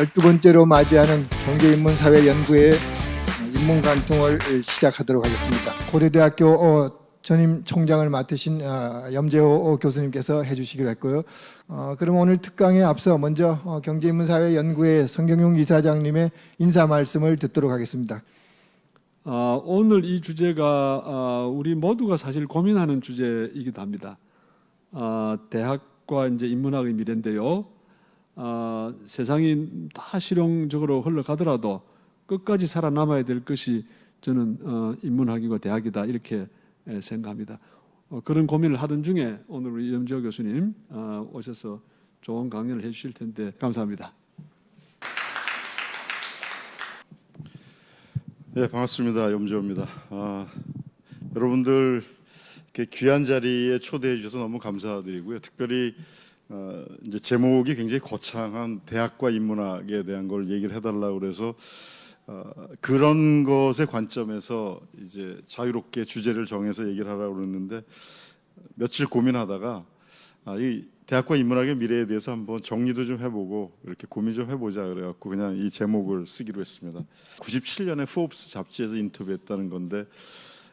12번째로 맞이하는 경제인문사회연구회 인문관통을 시작하도록 하겠습니다. 고려대학교 전임 총장을 맡으신 염재호 교수님께서 해주시기로 했고요. 그럼 오늘 특강에 앞서 먼저 경제인문사회연구회 성경용 이사장님의 인사 말씀을 듣도록 하겠습니다. 오늘 이 주제가 우리 모두가 사실 고민하는 주제이기도 합니다. 대학과 이제 인문학의 미래인데요. 세상이 다 실용적으로 흘러가더라도 끝까지 살아남아야 될 것이 저는 인문학이고 대학이다 이렇게 생각합니다. 그런 고민을 하던 중에 오늘 우리 염재호 교수님 오셔서 좋은 강연을 해주실 텐데 감사합니다. 네, 반갑습니다. 염재호입니다. 여러분들 이렇게 귀한 자리에 초대해 주셔서 너무 감사드리고요. 특별히 이제 제목이 굉장히 거창한 대학과 인문학에 대한 걸 얘기를 해달라고 그래서 그런 것의 관점에서 이제 자유롭게 주제를 정해서 얘기를 하라고 그랬는데 며칠 고민하다가 이 대학과 인문학의 미래에 대해서 한번 정리도 좀 해보고 이렇게 고민 좀 해보자 그래갖고 그냥 이 제목을 쓰기로 했습니다. 97년에 포브스 잡지에서 인터뷰했다는 건데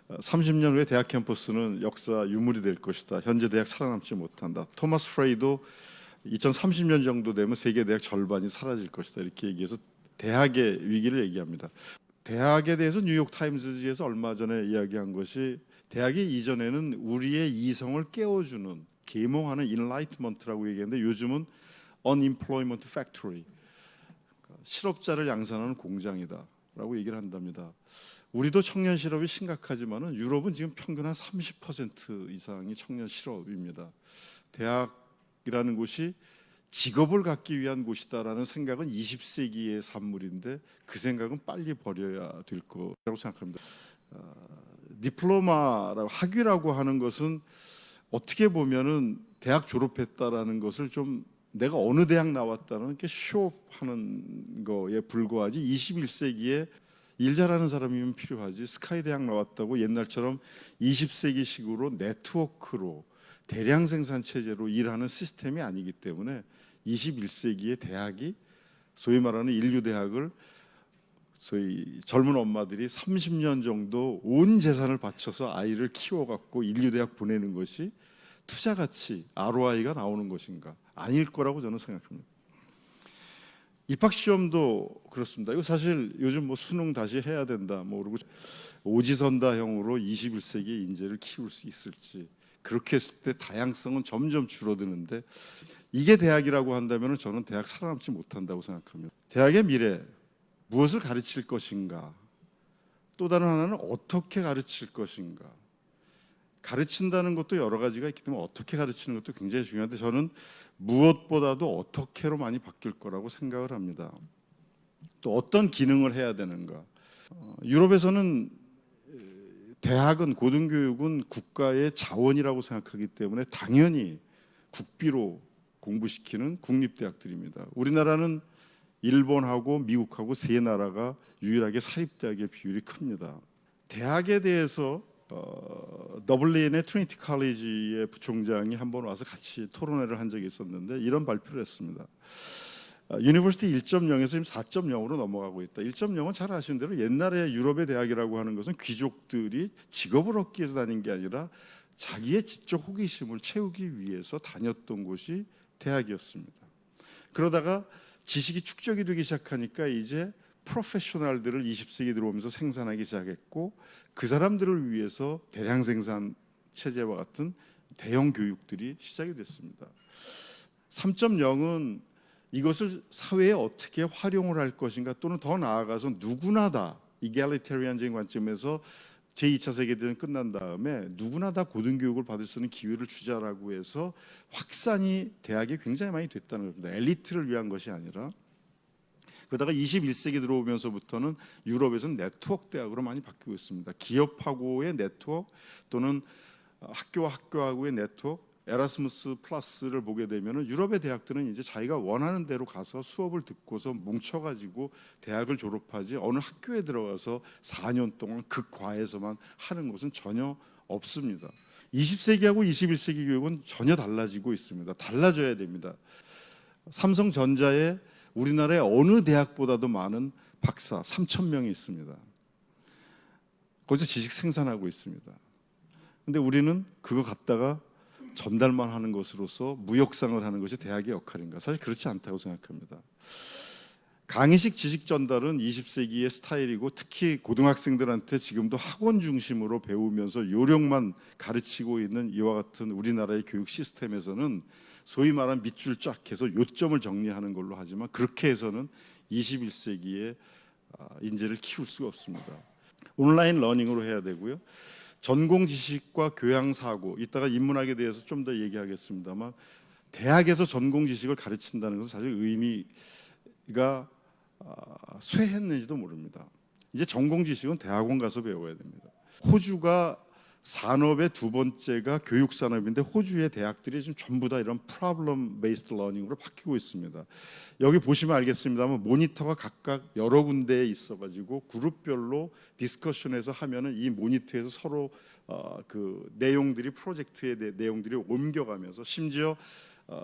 30년 후에 대학 캠퍼스는 역사 유물이 될 것이다. 현재 대학 살아남지 못한다. 토마스 프레이도 2030년 정도 되면 세계 대학 절반이 사라질 것이다. 이렇게 얘기해서 대학의 위기를 얘기합니다. 대학에 대해서 뉴욕 타임즈에서 얼마 전에 이야기한 것이 대학이 이전에는 우리의 이성을 깨워주는 계몽하는 인라이트먼트라고 얘기했는데 요즘은 unemployment factory, 실업자를 양산하는 공장이다라고 얘기를 한답니다. 우리도 청년 실업이 심각하지만은 유럽은 지금 평균 한 30% 이상이 청년 실업입니다. 대학이라는 곳이 직업을 갖기 위한 곳이다라는 생각은 20세기의 산물인데 그 생각은 빨리 버려야 될 거라고 생각합니다. 디플로마라고 학위라고 하는 것은 어떻게 보면은 대학 졸업했다라는 것을 좀 내가 어느 대학 나왔다는 게 쇼하는 거에 불과하지 21세기에 일 잘하는 사람이면 필요하지 스카이 대학 나왔다고 옛날처럼 20세기식으로 네트워크로 대량 생산 체제로 일하는 시스템이 아니기 때문에 21세기의 대학이 소위 말하는 인류 대학을 소위 젊은 엄마들이 30년 정도 온 재산을 바쳐서 아이를 키워갖고 인류대학 보내는 것이 투자 가치, ROI가 나오는 것인가? 아닐 거라고 저는 생각합니다. 입학 시험도 그렇습니다. 이거 사실 요즘 뭐 수능 다시 해야 된다, 뭐 그리고 오지선다형으로 21세기의 인재를 키울 수 있을지 그렇게 했을 때 다양성은 점점 줄어드는데 이게 대학이라고 한다면 저는 대학 살아남지 못한다고 생각합니다. 대학의 미래 무엇을 가르칠 것인가? 또 다른 하나는 어떻게 가르칠 것인가? 가르친다는 것도 여러 가지가 있기 때문에 어떻게 가르치는 것도 굉장히 중요한데 저는 무엇보다도 어떻게로 많이 바뀔 거라고 생각을 합니다. 또 어떤 기능을 해야 되는가? 유럽에서는 대학은 고등교육은 국가의 자원이라고 생각하기 때문에 당연히 국비로 공부시키는 국립대학들입니다. 우리나라는 일본하고 미국하고 세 나라가 유일하게 사립대학의 비율이 큽니다. 대학에 대해서 더블린의 트리니티 칼리지의 부총장이 한번 와서 같이 토론회를 한 적이 있었는데 이런 발표를 했습니다. 유니버시티 1.0에서 지금 4.0으로 넘어가고 있다. 1.0은 잘 아시는 대로 옛날에 유럽의 대학이라고 하는 것은 귀족들이 직업을 얻기 위해서 다닌 게 아니라 자기의 지적 호기심을 채우기 위해서 다녔던 곳이 대학이었습니다. 그러다가 지식이 축적이 되기 시작하니까 이제 프로페셔널들을 20세기 들어오면서 생산하기 시작했고 그 사람들을 위해서 대량 생산 체제와 같은 대형 교육들이 시작이 됐습니다. 3.0은 이것을 사회에 어떻게 활용을 할 것인가 또는 더 나아가서 누구나 다 이갈리테리안적인 관점에서 제2차 세계대전 끝난 다음에 누구나 다 고등교육을 받을 수 있는 기회를 주자라고 해서 확산이 대학에 굉장히 많이 됐다는 겁니다. 엘리트를 위한 것이 아니라 그러다가 21세기 들어오면서부터는 유럽에서는 네트워크 대학으로 많이 바뀌고 있습니다. 기업하고의 네트워크 또는 학교와 학교하고의 네트워크 에라스무스 플러스를 보게 되면은 유럽의 대학들은 이제 자기가 원하는 대로 가서 수업을 듣고서 뭉쳐가지고 대학을 졸업하지 어느 학교에 들어가서 4년 동안 극과에서만 하는 것은 전혀 없습니다. 20세기하고 21세기 교육은 전혀 달라지고 있습니다. 달라져야 됩니다. 삼성전자의 우리나라의 어느 대학보다도 많은 박사 3,000명이 있습니다. 거기서 지식 생산하고 있습니다. 근데 우리는 그거 갖다가 전달만 하는 것으로서 무역상을 하는 것이 대학의 역할인가? 사실 그렇지 않다고 생각합니다. 강의식 지식 전달은 20세기의 스타일이고, 특히 고등학생들한테 지금도 학원 중심으로 배우면서 요령만 가르치고 있는 이와 같은 우리나라의 교육 시스템에서는 소위 말하는 밑줄 쫙 해서 요점을 정리하는 걸로 하지만, 그렇게 해서는 21세기의 인재를 키울 수가 없습니다. 온라인 러닝으로 해야 되고요. 전공 지식과 교양 사고, 이따가 인문학에 대해서 좀 더 얘기하겠습니다만, 대학에서 전공 지식을 가르친다는 것은 사실 의미가 쇠했는지도 모릅니다. 이제 전공 지식은 대학원 가서 배워야 됩니다. 호주가 산업의 두 번째가 교육 산업인데, 호주의 대학들이 지금 전부 다 이런 problem based learning으로 바뀌고 있습니다. 여기 보시면 알겠습니다만, 모니터가 각각 여러 군데에 있어가지고 그룹별로 디스커션해서 하면은 이 모니터에서 서로 그 내용들이, 프로젝트의 내용들이 옮겨가면서, 심지어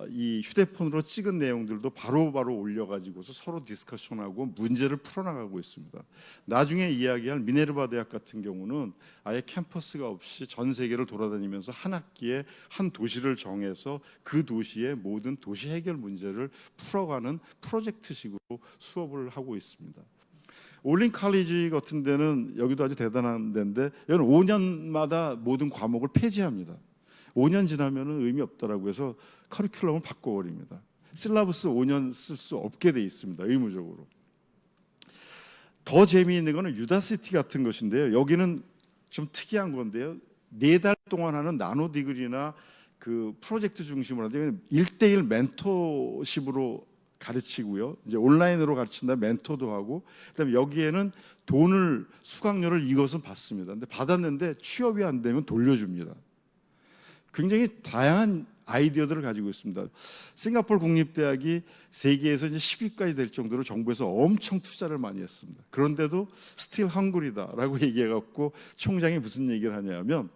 이 휴대폰으로 찍은 내용들도 바로바로 올려가지고서 서로 디스커션하고 문제를 풀어나가고 있습니다. 나중에 이야기할 미네르바 대학 같은 경우는 아예 캠퍼스가 없이 전 세계를 돌아다니면서 한 학기에 한 도시를 정해서 그 도시의 모든 도시 해결 문제를 풀어가는 프로젝트식으로 수업을 하고 있습니다. 올린 칼리지 같은 데는, 여기도 아주 대단한 데인데, 여기는 5년마다 모든 과목을 폐지합니다. 5년 지나면은 의미 없다라고 해서 커리큘럼을 바꿔버립니다. 실라부스 5년 쓸 수 없게 돼 있습니다. 의무적으로. 더 재미있는 거는 유다시티 같은 것인데요. 여기는 좀 특이한 건데요. 4달 동안 하는 나노 디그리나 그 프로젝트 중심으로 하는데, 1대1 멘토십으로 가르치고요. 이제 온라인으로 가르친다 멘토도 하고, 그다음에 여기에는 돈을, 수강료를 이것은 받습니다. 근데 받았는데 취업이 안 되면 돌려줍니다. 굉장히 다양한 아이디어들을 가지고 있습니다. 싱가포르 국립대학이 세계에서 이제 10위까지 될 정도로 정부에서 엄청 투자를 많이 했습니다. 그런데도 스틸 헝그리다라고 얘기해갖고 총장이 무슨 얘기를 하냐면,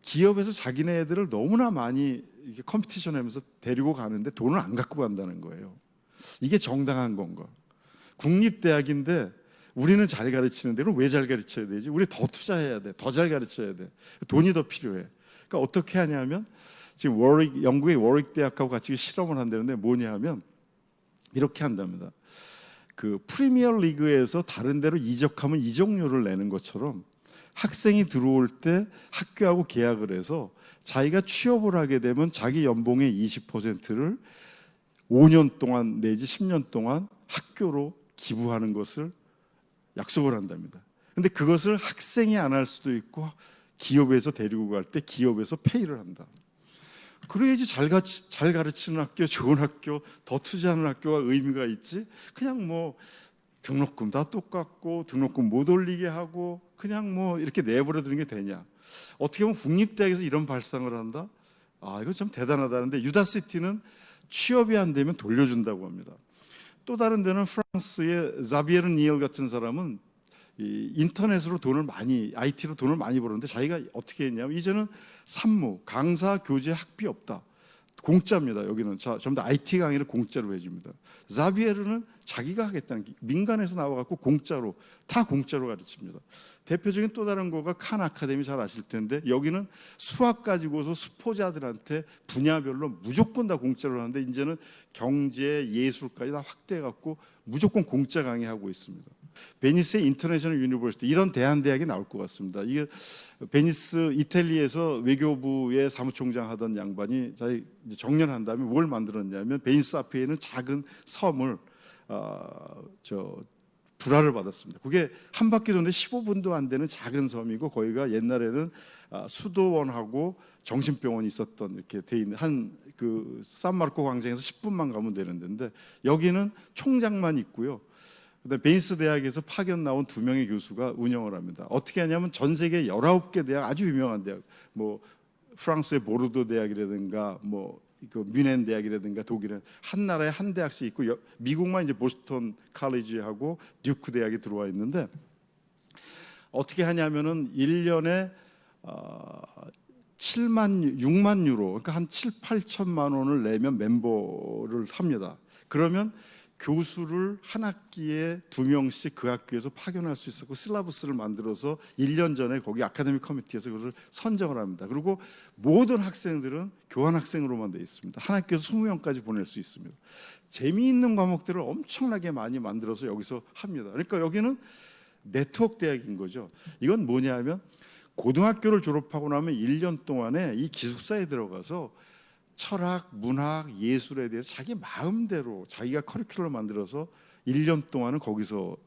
기업에서 자기네들을 너무나 많이 이렇게 컴피티션하면서 데리고 가는데 돈을 안 갖고 간다는 거예요. 이게 정당한 건가? 국립대학인데 우리는 잘 가르치는데 왜 잘 가르쳐야 되지? 우리 더 투자해야 돼. 더 잘 가르쳐야 돼. 돈이 더 필요해. 그러니까 어떻게 하냐면, 지금 영국의 워릭 대학하고 같이 실험을 한다는데 뭐냐 하면 이렇게 한답니다. 그 프리미어 리그에서 다른 데로 이적하면 이적료를 내는 것처럼, 학생이 들어올 때 학교하고 계약을 해서 자기가 취업을 하게 되면 자기 연봉의 20%를 5년 동안 내지 10년 동안 학교로 기부하는 것을 약속을 한답니다. 근데 그것을 학생이 안 할 수도 있고, 기업에서 데리고 갈 때 기업에서 페이를 한다. 그래야지 잘 가르치는 학교, 좋은 학교, 더 투자하는 학교가 의미가 있지. 그냥 뭐 등록금 다 똑같고 등록금 못 올리게 하고 그냥 뭐 이렇게 내버려 두는 게 되냐. 어떻게 보면 국립대학에서 이런 발상을 한다. 이거 참 대단하다는데, 유다시티는 취업이 안 되면 돌려준다고 합니다. 또 다른 데는 프랑스의 자비에르 니엘 같은 사람은 이 인터넷으로 돈을 많이, IT로 돈을 많이 버는데, 자기가 어떻게 했냐면, 이제는 산무, 강사, 교재, 학비 없다. 공짜입니다. 여기는 전부 다 IT 강의를 공짜로 해줍니다. 자비에르는 자기가 하겠다는, 민간에서 나와갖고 공짜로, 다 공짜로 가르칩니다. 대표적인 또 다른 거가 칸 아카데미, 잘 아실 텐데, 여기는 수학 가지고서 수포자들한테 분야별로 무조건 다 공짜로 하는데, 이제는 경제, 예술까지 다 확대해갖고 무조건 공짜 강의하고 있습니다. 베니스의 인터내셔널 유니버시티, 이런 대한대학이 나올 것 같습니다. 이게 베니스 이탈리아에서 외교부의 사무총장 하던 양반이 자기 이제 정년한 다음에 뭘 만들었냐면, 베니스 앞에 있는 작은 섬을 불화를 받았습니다. 그게 한 바퀴 도는데 15분도 안 되는 작은 섬이고, 거기가 옛날에는 수도원하고 정신병원이 있었던, 이렇게 돼 있는 한 그 산마르코 광장에서 10분만 가면 되는 데인데, 여기는 총장만 있고요. 그다음에 베니스 대학에서 파견 나온 2명의 교수가 운영을 합니다. 어떻게 하냐면, 전 세계 19개 대학, 아주 유명한 대학, 뭐 프랑스의 보르도 대학이라든가 뭐 그 뮌헨 대학이라든가 독일은 한 나라에 한 대학씩 있고, 미국만 이제 보스턴 칼리지하고 듀크 대학이 들어와 있는데, 어떻게 하냐면은 1년에 6만 유로, 그러니까 한 7, 8천만 원을 내면 멤버를 합니다. 그러면 교수를 한 학기에 2명씩 그 학교에서 파견할 수 있었고 실라버스를 만들어서 1년 전에 거기 아카데믹 커미티에서 그것을 선정을 합니다. 그리고 모든 학생들은 교환 학생으로만 되어 있습니다. 한 학교에서 20명까지 보낼 수 있습니다. 재미있는 과목들을 엄청나게 많이 만들어서 여기서 합니다. 그러니까 여기는 네트워크 대학인 거죠. 이건 뭐냐면 고등학교를 졸업하고 나면 1년 동안에 이 기숙사에 들어가서 철학, 문학, 예술에 대해서 자기 마음대로 자기가 커리큘럼을 만들어서 1년 동안은 거기서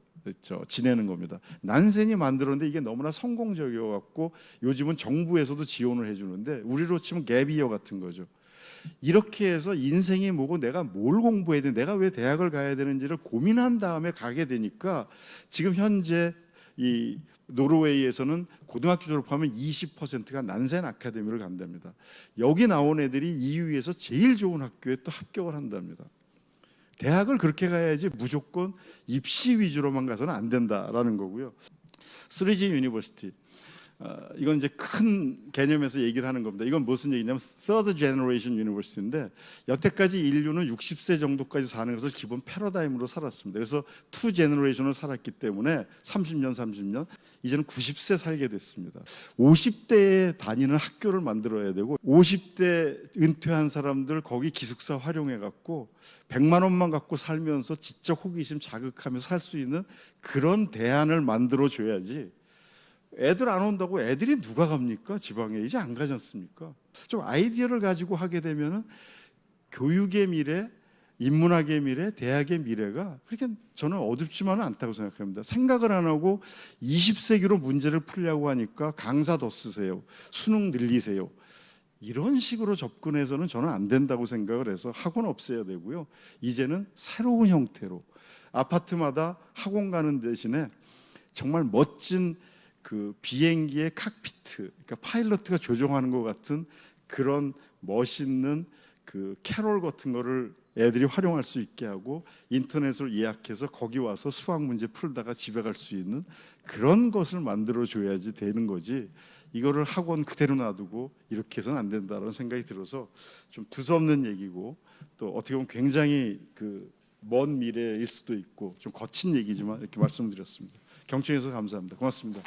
지내는 겁니다. 난센이 만들었는데 이게 너무나 성공적이어 갖고 요즘은 정부에서도 지원을 해주는데 우리로 치면 갭이어 같은 거죠. 이렇게 해서 인생이 뭐고 내가 뭘 공부해야 돼, 내가 왜 대학을 가야 되는지를 고민한 다음에 가게 되니까 지금 현재 이 노르웨이에서는 고등학교 졸업하면 20%가 난센 아카데미를 간답니다. 여기 나온 애들이 EU에서 제일 좋은 학교에 또 합격을 한답니다. 대학을 그렇게 가야지 무조건 입시 위주로만 가서는 안 된다라는 거고요. 3G 유니버시티, 이건 이제 큰 개념에서 얘기를 하는 겁니다. 이건 무슨 얘기냐면 Third Generation University인데 여태까지 인류는 60세 정도까지 사는 것을 기본 패러다임으로 살았습니다. 그래서 2 Generation을 살았기 때문에 30년 이제는 90세 살게 됐습니다. 50대에 다니는 학교를 만들어야 되고 50대 은퇴한 사람들 거기 기숙사 활용해 갖고 100만 원만 갖고 살면서 지적 호기심 자극하면서 살 수 있는 그런 대안을 만들어 줘야지. 애들 안 온다고 애들이 누가 갑니까? 지방에 이제 안 가지 않습니까? 좀 아이디어를 가지고 하게 되면은 교육의 미래, 인문학의 미래, 대학의 미래가 그렇게 저는 어둡지만은 않다고 생각합니다. 생각을 안 하고 20세기로 문제를 풀려고 하니까 강사 더 쓰세요, 수능 늘리세요, 이런 식으로 접근해서는 저는 안 된다고 생각을 해서 학원 없애야 되고요. 이제는 새로운 형태로 아파트마다 학원 가는 대신에 정말 멋진 그 비행기의 칵피트, 그러니까 파일럿가 조종하는 것 같은 그런 멋있는 그 캐롤 같은 거를 애들이 활용할 수 있게 하고 인터넷을 예약해서 거기 와서 수학 문제 풀다가 집에 갈 수 있는 그런 것을 만들어 줘야지 되는 거지. 이거를 학원 그대로 놔두고 이렇게 해서는 안 된다는 생각이 들어서 좀 두서없는 얘기고 또 어떻게 보면 굉장히 그 먼 미래일 수도 있고 좀 거친 얘기지만 이렇게 말씀드렸습니다. 경청해 주셔서 감사합니다. 고맙습니다.